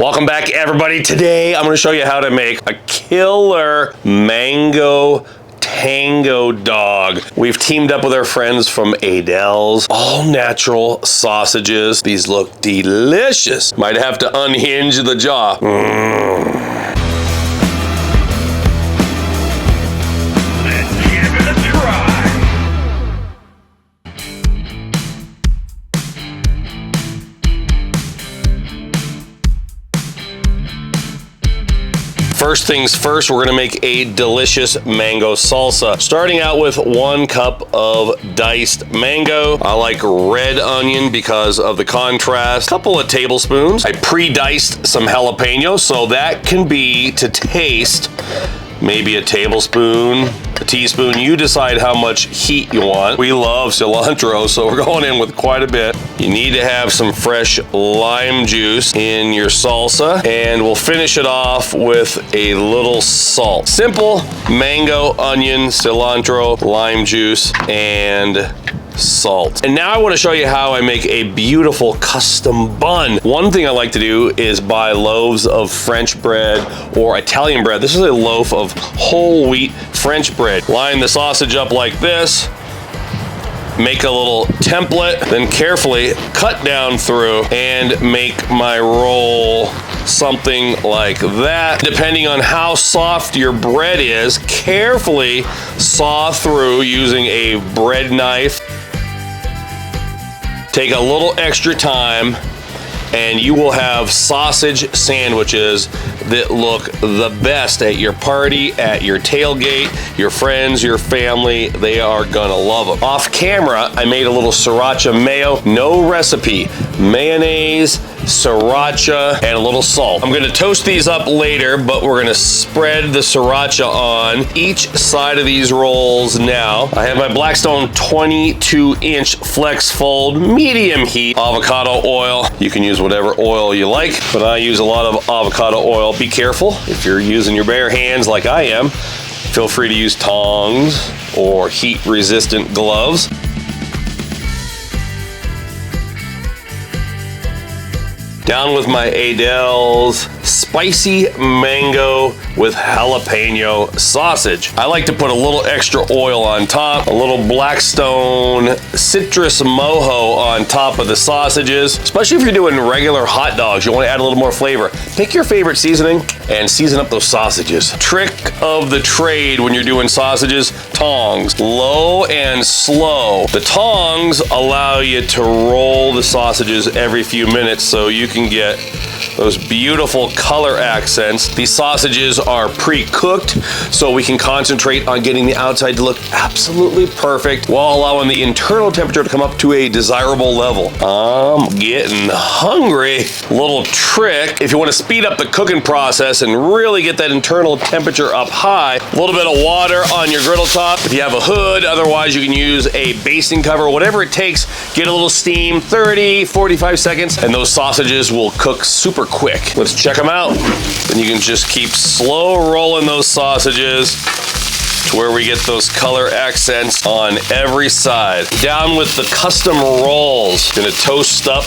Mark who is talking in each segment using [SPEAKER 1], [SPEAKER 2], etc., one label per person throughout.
[SPEAKER 1] Welcome back, everybody. Today, I'm gonna show you how to make a killer Mango Tango Dog. We've teamed up with our friends from Aidells, all natural sausages. These look delicious. Might have to unhinge the jaw. First things first, we're gonna make a delicious mango salsa. Starting out with 1 cup of diced mango. I like red onion because of the contrast. Couple of tablespoons. I pre-diced some jalapeno, so that can be to taste. Maybe a tablespoon, a teaspoon. You decide how much heat you want. We love cilantro, so we're going in with quite a bit. You need to have some fresh lime juice in your salsa, and we'll finish it off with a little salt. Simple mango, onion, cilantro, lime juice, and salt. And now I want to show you how I make a beautiful custom bun. One thing I like to do is buy loaves of French bread or Italian bread. This is a loaf of whole wheat French bread. Line the sausage up like this, make a little template, then carefully cut down through and make my roll something like that. Depending on how soft your bread is, carefully saw through using a bread knife. Take a little extra time and you will have sausage sandwiches that look the best at your party, at your tailgate, your friends, your family. They are gonna love them. Off camera, I made a little Sriracha mayo, no recipe. Mayonnaise, Sriracha, and a little salt. I'm gonna toast these up later, but we're gonna spread the Sriracha on each side of these rolls now. I have my Blackstone 22-inch flex fold, medium heat, avocado oil. You can use whatever oil you like, but I use a lot of avocado oil. Be careful if you're using your bare hands like I am. Feel free to use tongs or heat-resistant gloves. Down with my aidells, spicy mango with jalapeno sausage. I like to put a little extra oil on top, a little Blackstone citrus mojo on top of the sausages. Especially if you're doing regular hot dogs, you want to add a little more flavor. Pick your favorite seasoning and season up those sausages. Trick of the trade when you're doing sausages, tongs. Low and slow. The tongs allow you to roll the sausages every few minutes so you can get those beautiful color accents. These sausages are pre-cooked, so we can concentrate on getting the outside to look absolutely perfect while allowing the internal temperature to come up to a desirable level. I'm getting hungry. Little trick, if you want to speed up the cooking process and really get that internal temperature up high, a little bit of water on your griddle top. If you have a hood, otherwise you can use a basting cover, whatever it takes. Get a little steam, 30, 45 seconds, and those sausages will cook super quick. Let's check them out. Then you can just keep slow rolling those sausages to where we get those color accents on every side. Down with the custom rolls. Gonna toast up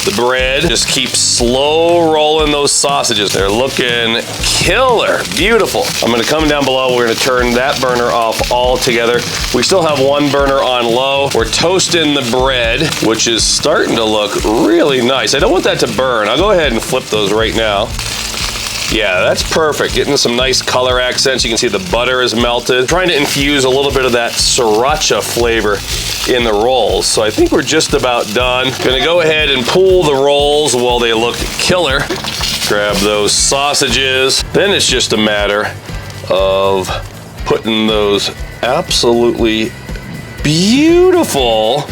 [SPEAKER 1] the bread. Just keep slow rolling those sausages. They're looking killer, beautiful. I'm gonna come down below. We're gonna turn that burner off altogether. We still have one burner on low. We're toasting the bread, which is starting to look really nice. I don't want that to burn. I'll go ahead and flip those right now. Yeah, that's perfect. Getting some nice color accents. You can see the butter is melted. Trying to infuse a little bit of that Sriracha flavor in the rolls. So I think we're just about done. Gonna go ahead and pull the rolls while they look killer. Grab those sausages. Then it's just a matter of putting those absolutely beautiful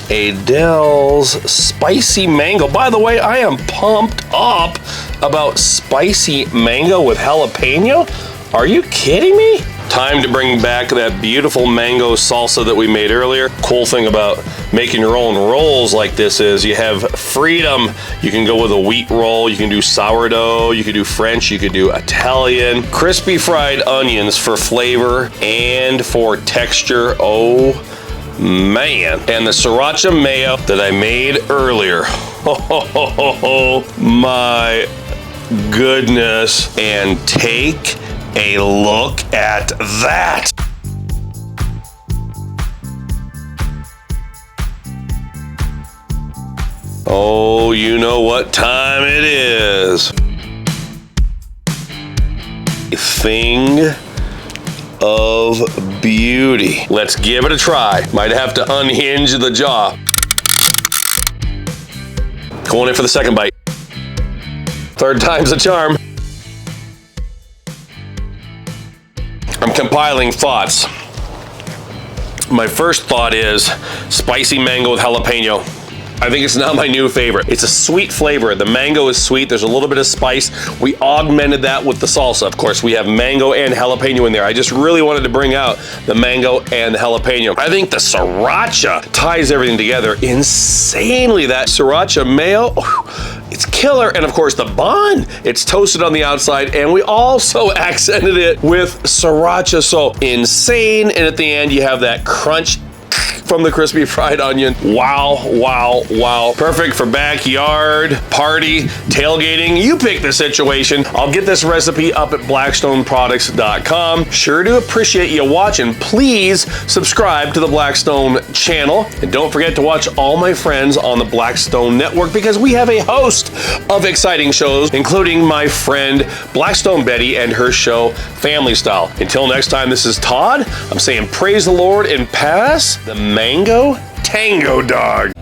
[SPEAKER 1] Aidells spicy mango. By the way, I am pumped up about spicy mango with jalapeno. Are you kidding me? Time to bring back that beautiful mango salsa that we made earlier. Cool thing about making your own rolls like this is you have freedom. You can go with a wheat roll, you can do sourdough, you can do French, you can do Italian. Crispy fried onions for flavor and for texture. Oh man. And the Sriracha mayo that I made earlier. My goodness. And take a look at that. Oh, you know what time it is. A thing of beauty. Let's give it a try. Might have to unhinge the jaw. Going in for the second bite. Third time's a charm. I'm compiling thoughts. My first thought is spicy mango with jalapeno. I think it's now my new favorite. It's a sweet flavor. The mango is sweet. There's a little bit of spice. We augmented that with the salsa. Of course, we have mango and jalapeno in there. I just really wanted to bring out the mango and the jalapeno. I think the Sriracha ties everything together insanely. That Sriracha mayo, it's killer. And of course, the bun, it's toasted on the outside, and we also accented it with Sriracha. So insane. And at the end, you have that crunch from the crispy fried onion. Wow, wow, wow. Perfect for backyard, party, tailgating. You pick the situation. I'll get this recipe up at blackstoneproducts.com. Sure to appreciate you watching. Please subscribe to the Blackstone channel. And don't forget to watch all my friends on the Blackstone Network, because we have a host of exciting shows, including my friend Blackstone Betty and her show Family Style. Until next time, this is Todd. I'm saying praise the Lord and pass the Mango Tango Dog.